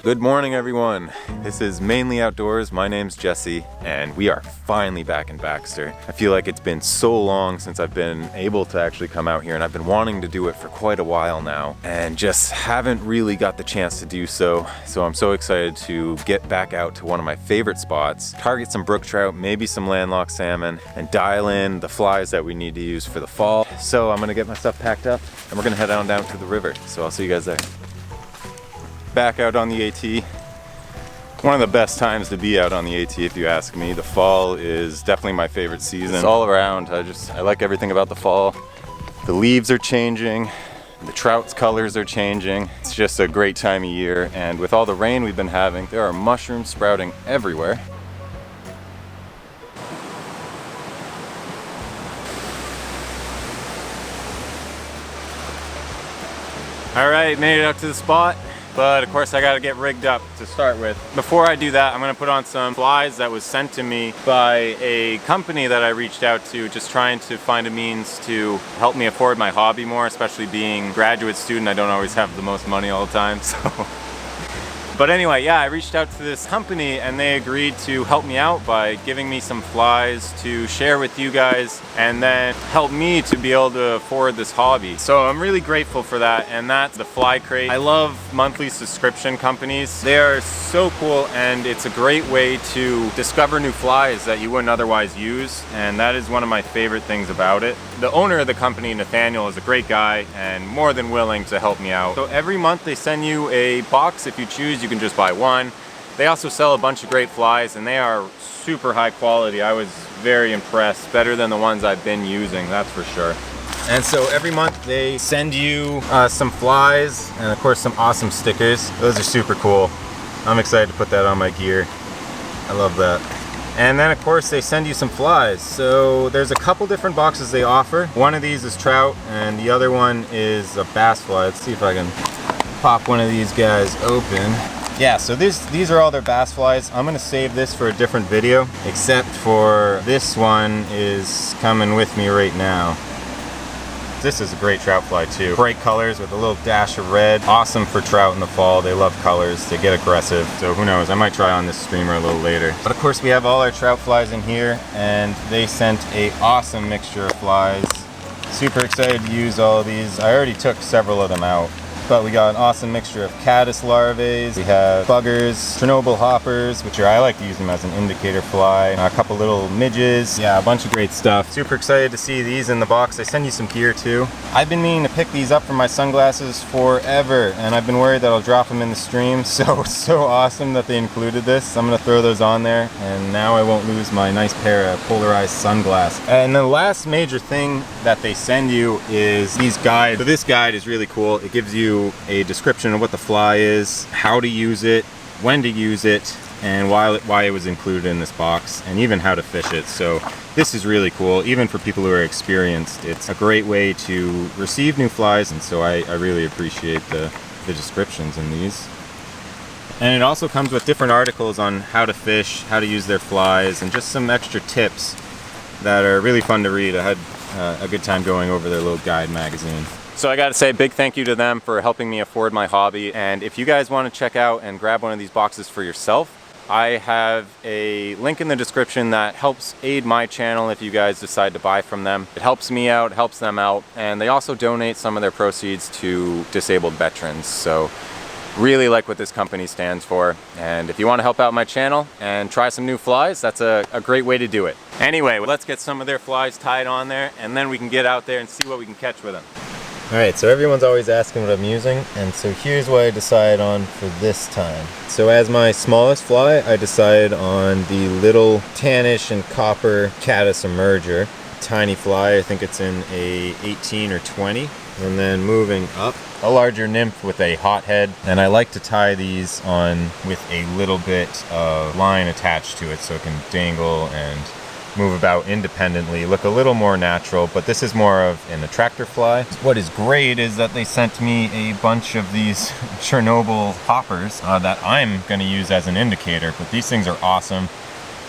Good morning, everyone. This is Mainly Outdoors. My name's Jesse, and we are finally back in Baxter. I feel like it's been so long since I've been able to actually come out here, and I've been wanting to do it for quite a while now, and just haven't really got the chance to do so. So I'm so excited to get back out to one of my favorite spots, target some brook trout, maybe some landlocked salmon, and dial in the flies that we need to use for the fall. So I'm gonna get my stuff packed up, and we're gonna head on down to the river. So I'll see you guys there. Back out on the AT. One of the best times to be out on the AT, if you ask me. The fall is definitely my favorite season. It's all around. I like everything about the fall. The leaves are changing, the trout's colors are changing. It's just a great time of year, and with all the rain we've been having, there are mushrooms sprouting everywhere. All right, made it out to the spot. But of course I gotta get rigged up to start with. Before I do that, I'm gonna put on some flies that was sent to me by a company that I reached out to, just trying to find a means to help me afford my hobby more, especially being a graduate student. I don't always have the most money all the time, so. But anyway, yeah, I reached out to this company and they agreed to help me out by giving me some flies to share with you guys and then help me to be able to afford this hobby. So I'm really grateful for that, and that's the Fly Crate. I love monthly subscription companies. They are so cool, and it's a great way to discover new flies that you wouldn't otherwise use, and that is one of my favorite things about it. The owner of the company, Nathaniel, is a great guy and more than willing to help me out. So every month they send you a box. If you choose, you can just buy one. They also sell a bunch of great flies, and they are super high quality. I was very impressed. Better than the ones I've been using, that's for sure. And so every month they send you some flies and of course some awesome stickers. Those are super cool. I'm excited to put that on my gear. I love that. And then of course they send you some flies. So there's a couple different boxes they offer. One of these is trout and the other one is a bass fly. Let's see if I can pop one of these guys open. Yeah, so these are all their bass flies. I'm gonna save this for a different video, except for this one is coming with me right now. This is a great trout fly too. Bright colors with a little dash of red. Awesome for trout in the fall. They love colors. They get aggressive. So who knows, I might try on this streamer a little later. But of course we have all our trout flies in here, and they sent a awesome mixture of flies. Super excited to use all of these. I already took several of them out. But we got an awesome mixture of caddis larvae, we have buggers, Chernobyl hoppers, which I like to use them as an indicator fly, a couple little midges, yeah, a bunch of great stuff. Super excited to see these in the box. They send you some gear too. I've been meaning to pick these up from my sunglasses forever, and I've been worried that I'll drop them in the stream, so awesome that they included this. I'm gonna throw those on there, and now I won't lose my nice pair of polarized sunglasses. And the last major thing that they send you is these guides. So this guide is really cool. It gives you a description of what the fly is, how to use it, when to use it, and why it was included in this box, and even how to fish it. So this is really cool, even for people who are experienced. It's a great way to receive new flies, and so I really appreciate the descriptions in these. And it also comes with different articles on how to fish, how to use their flies, and just some extra tips that are really fun to read. I had a good time going over their little guide magazine. So I gotta say a big thank you to them for helping me afford my hobby. And if you guys want to check out and grab one of these boxes for yourself, I have a link in the description that helps aid my channel if you guys decide to buy from them. It helps me out, helps them out, and they also donate some of their proceeds to disabled veterans. So really like what this company stands for. And if you want to help out my channel and try some new flies, that's a great way to do it. Anyway, let's get some of their flies tied on there, and then we can get out there and see what we can catch with them. Alright, so everyone's always asking what I'm using, and so here's what I decided on for this time. So as my smallest fly, I decided on the little tannish and copper caddis emerger. Tiny fly, I think it's in a 18 or 20. And then moving up, a larger nymph with a hot head. And I like to tie these on with a little bit of line attached to it so it can dangle and move about independently, look a little more natural, but this is more of an attractor fly. What is great is that they sent me a bunch of these Chernobyl hoppers that I'm gonna use as an indicator, but these things are awesome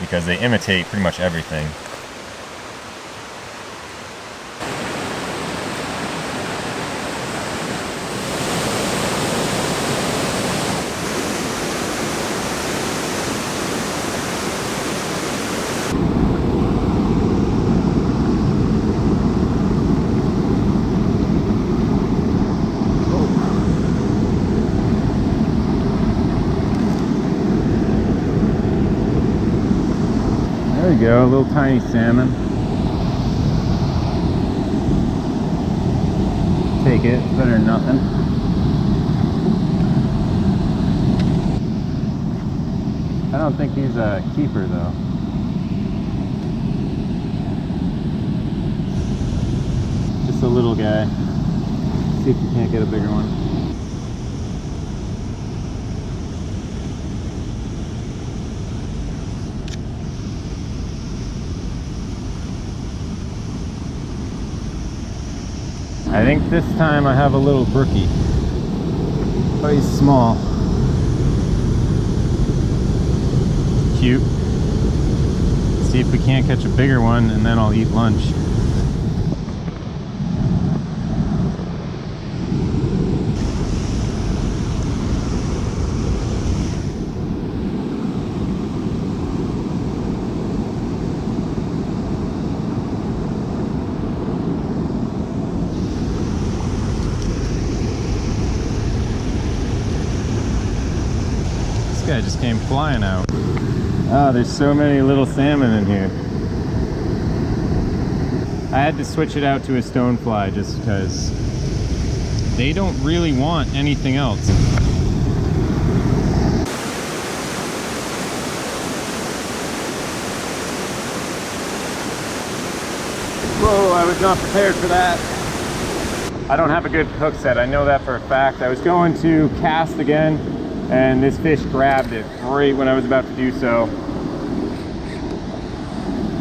because they imitate pretty much everything. we go, a little tiny salmon. Take it, better than nothing. I don't think he's a keeper though. Just a little guy. See if you can't get a bigger one. I think this time I have a little brookie, but he's small. Cute. See if we can't catch a bigger one, and then I'll eat lunch. This guy just came flying out. Ah, there's so many little salmon in here. I had to switch it out to a stonefly just because they don't really want anything else. Whoa, I was not prepared for that. I don't have a good hook set, I know that for a fact. I was going to cast again, and this fish grabbed it right when I was about to do so.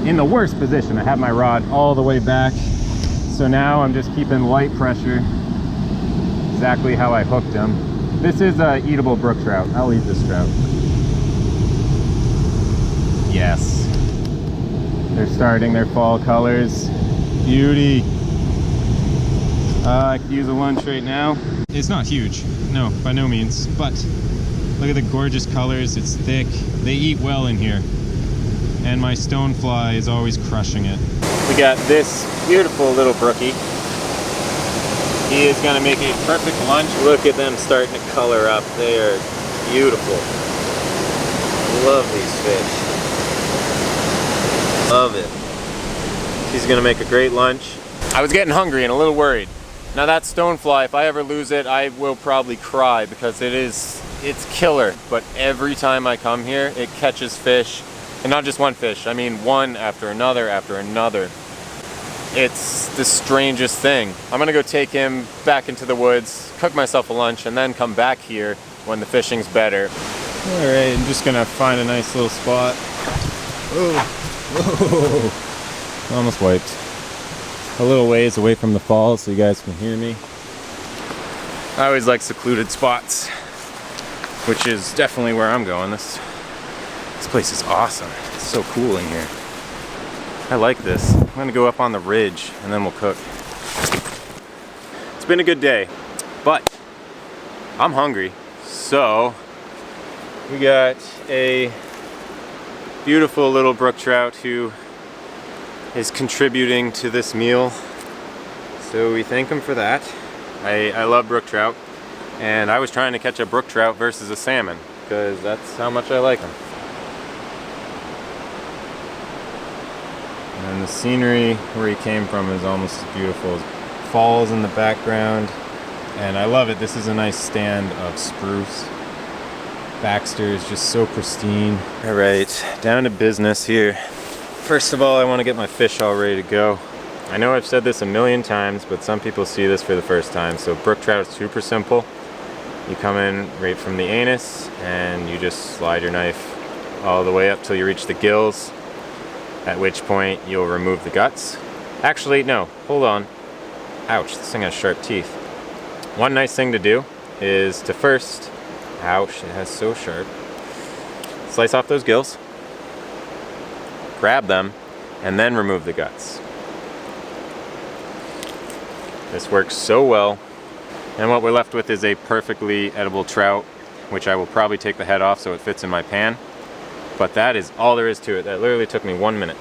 In the worst position, I have my rod all the way back. So now I'm just keeping light pressure, exactly how I hooked him. This is a eatable brook trout. I'll eat this trout. Yes. They're starting their fall colors. Beauty. I could use a lunch right now. It's not huge, no, by no means, but look at the gorgeous colors. It's thick. They eat well in here. And my stonefly is always crushing it. We got this beautiful little brookie. He is gonna make a perfect lunch. Look at them starting to color up. They are beautiful. Love these fish. Love it. He's gonna make a great lunch. I was getting hungry and a little worried. Now that stonefly, if I ever lose it, I will probably cry because it's killer. But every time I come here, it catches fish. And not just one fish, I mean one after another after another. It's the strangest thing. I'm gonna go take him back into the woods, cook myself a lunch, and then come back here when the fishing's better. All right, I'm just gonna find a nice little spot. Oh, whoa, almost wiped. A little ways away from the falls so you guys can hear me. I always like secluded spots, which is definitely where I'm going. This place is awesome. It's so cool in here. I like this. I'm gonna go up on the ridge and then we'll cook. It's been a good day, but I'm hungry. So we got a beautiful little brook trout who is contributing to this meal. So we thank him for that. I love brook trout, and I was trying to catch a brook trout versus a salmon because that's how much I like them. And the scenery where he came from is almost as beautiful. Falls in the background, and I love it. This is a nice stand of spruce. Baxter is just so pristine. All right, down to business here. First of all, I want to get my fish all ready to go. I know I've said this a million times, but some people see this for the first time. So brook trout is super simple. You come in right from the anus, and you just slide your knife all the way up till you reach the gills, at which point you'll remove the guts. Actually, no, hold on. Ouch, this thing has sharp teeth. One nice thing to do is to first, ouch, it has so sharp, slice off those gills, grab them, and then remove the guts. This works so well. And what we're left with is a perfectly edible trout, which I will probably take the head off so it fits in my pan. But that is all there is to it. That literally took me 1 minute.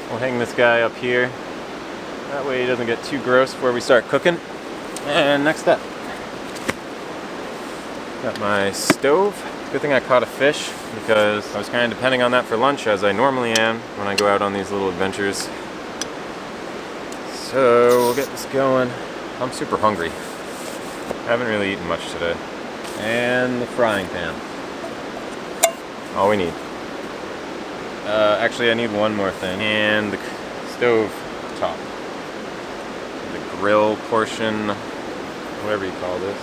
We'll hang this guy up here. That way he doesn't get too gross before we start cooking. And next up, got my stove. Good thing I caught a fish because I was kind of depending on that for lunch, as I normally am when I go out on these little adventures. So we'll get this going. I'm super hungry. I haven't really eaten much today. And the frying pan. All we need. Actually, I need one more thing. And the stove top. The grill portion, whatever you call this.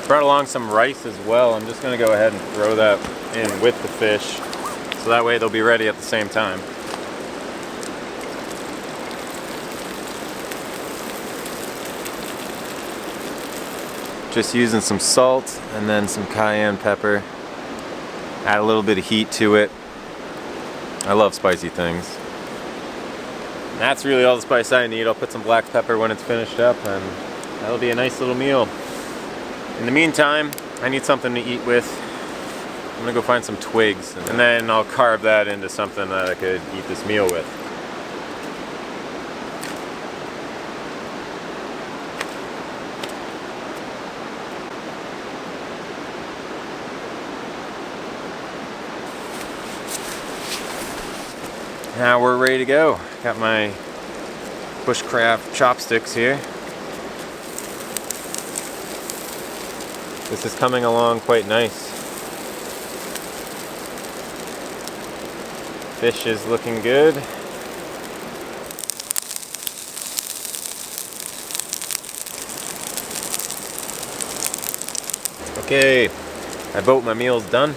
Brought along some rice as well. I'm just going to go ahead and throw that in with the fish, so that way they'll be ready at the same time. Just using some salt and then some cayenne pepper. Add a little bit of heat to it. I love spicy things. And that's really all the spice I need. I'll put some black pepper when it's finished up, and that'll be a nice little meal. In the meantime, I need something to eat with. I'm gonna go find some twigs, and then I'll carve that into something that I could eat this meal with. Now we're ready to go. Got my bushcraft chopsticks here. This is coming along quite nice. Fish is looking good. Okay, I boat my meal's done.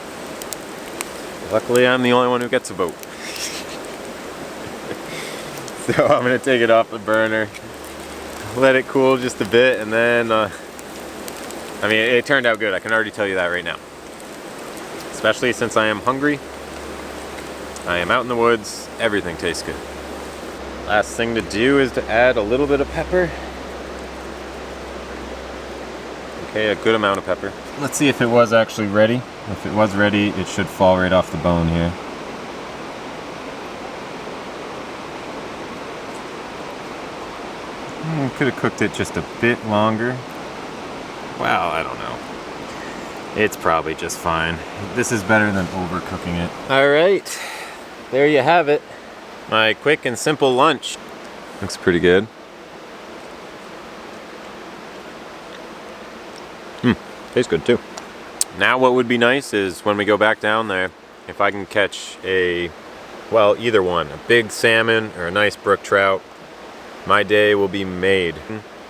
Luckily, I'm the only one who gets a boat. So I'm gonna take it off the burner, let it cool just a bit, and then I mean, it turned out good. I can already tell you that right now. Especially since I am hungry. I am out in the woods. Everything tastes good. Last thing to do is to add a little bit of pepper. Okay, a good amount of pepper. Let's see if it was actually ready. If it was ready, it should fall right off the bone here. Could have cooked it just a bit longer. Well, I don't know. It's probably just fine. This is better than overcooking it. All right, there you have it. My quick and simple lunch. Looks pretty good. Tastes good too. Now what would be nice is when we go back down there, if I can catch a, well, either one, a big salmon or a nice brook trout, my day will be made.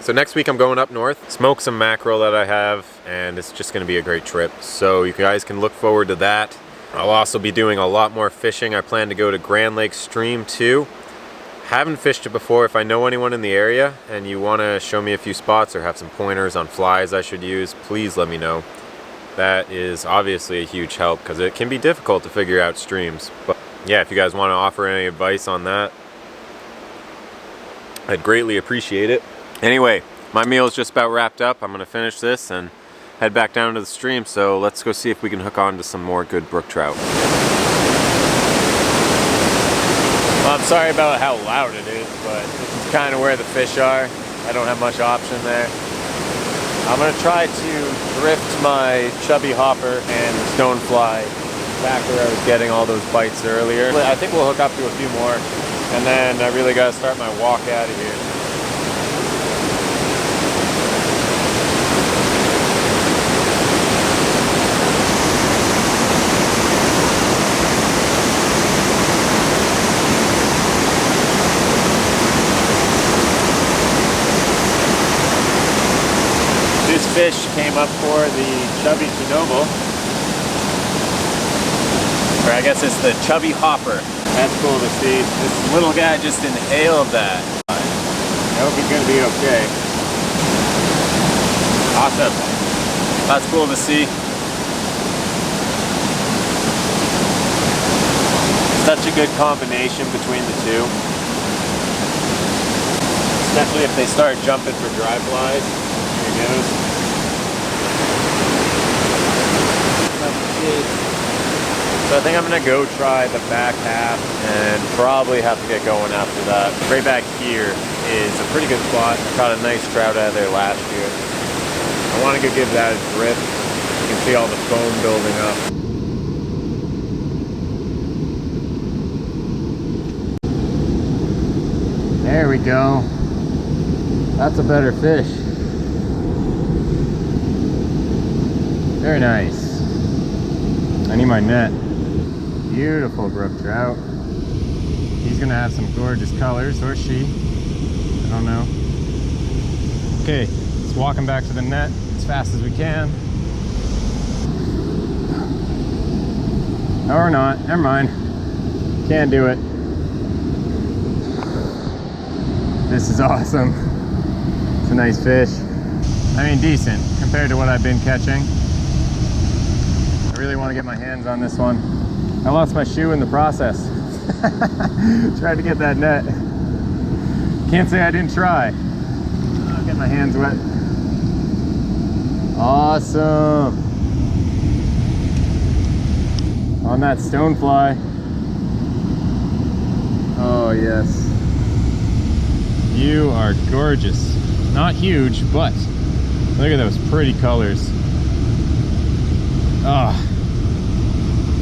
So next week I'm going up north, smoke some mackerel that I have, and it's just gonna be a great trip. So you guys can look forward to that. I'll also be doing a lot more fishing. I plan to go to Grand Lake Stream too. Haven't fished it before. If I know anyone in the area and you wanna show me a few spots or have some pointers on flies I should use, please let me know. That is obviously a huge help because it can be difficult to figure out streams. But yeah, if you guys wanna offer any advice on that, I'd greatly appreciate it. Anyway, my meal is just about wrapped up. I'm gonna finish this and head back down to the stream. So let's go see if we can hook on to some more good brook trout. Well, I'm sorry about how loud it is, but this is kind of where the fish are. I don't have much option there. I'm gonna try to drift my chubby hopper and stonefly back where I was getting all those bites earlier. I think we'll hook up to a few more, and then I really gotta start my walk out of here. This fish came up for the chubby Chernobyl, or I guess it's the chubby hopper. That's cool to see. This little guy just inhaled that. I hope he's gonna be okay. Awesome. That's cool to see. Such a pretty good combination between the two. Especially if they start jumping for dry flies. Here he goes. So I think I'm gonna go try the back half and probably have to get going after that. Right back here is a pretty good spot. I caught a nice trout out of there last year. I want to go give that a drip. You can see all the foam building up. There we go. That's a better fish. Very nice. I need my net. Beautiful brook trout. He's gonna have some gorgeous colors, or she. I don't know. Okay, let's walk him back to the net as fast as we can. Or not, never mind. Can't do it. This is awesome. It's a nice fish. I mean, decent compared to what I've been catching. I really want to get my hands on this one. I lost my shoe in the process. Tried to get that net. Can't say I didn't try. I'll get my hands wet. Awesome. On that stonefly. Oh yes. You are gorgeous. Not huge, but look at those pretty colors. Ah, oh,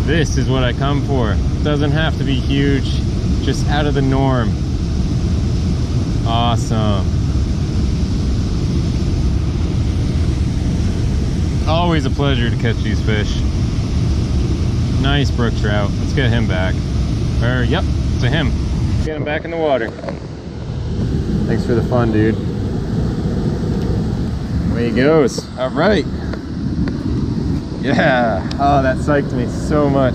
this is what I come for. Doesn't have to be huge, just out of the norm. Awesome. Always a pleasure to catch these fish. Nice brook trout. Let's get him back. Yep, it's a him. Get him back in the water. Thanks for the fun, dude. Away he goes. All right. Yeah. Oh, that psyched me so much.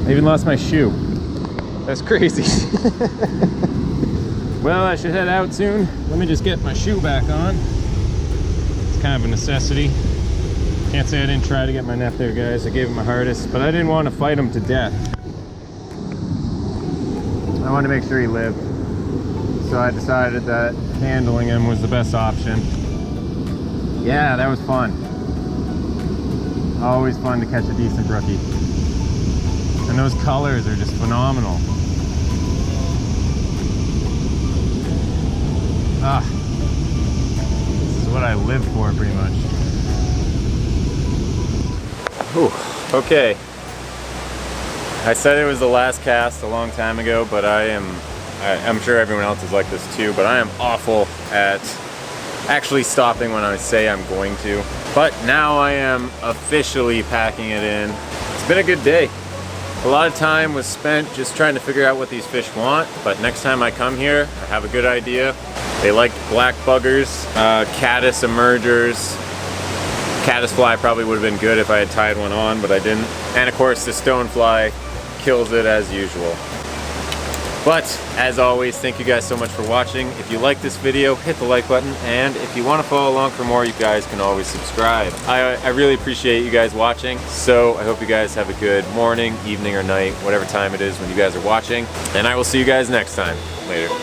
I even lost my shoe. That's crazy. Well, I should head out soon. Let me just get my shoe back on. It's kind of a necessity. Can't say I didn't try to get my net there, guys. I gave it my hardest, but I didn't want to fight him to death. I wanted to make sure he lived. So I decided that handling him was the best option. Yeah, that was fun. Always fun to catch a decent brookie. And those colors are just phenomenal. Ah, this is what I live for, pretty much. Whew, okay. I said it was the last cast a long time ago, but I'm sure everyone else is like this too, but I am awful at actually stopping when I say I'm going to. But now I am officially packing it in. It's been a good day. A lot of time was spent just trying to figure out what these fish want, but next time I come here, I have a good idea. They like black buggers, caddis emergers. Caddisfly probably would have been good if I had tied one on, but I didn't. And of course, the stonefly kills it as usual. But as always, thank you guys so much for watching. If you like this video, hit the like button, and if you want to follow along for more, you guys can always subscribe. I really appreciate you guys watching, so I hope you guys have a good morning, evening, or night, whatever time it is when you guys are watching, and I will see you guys next time. Later.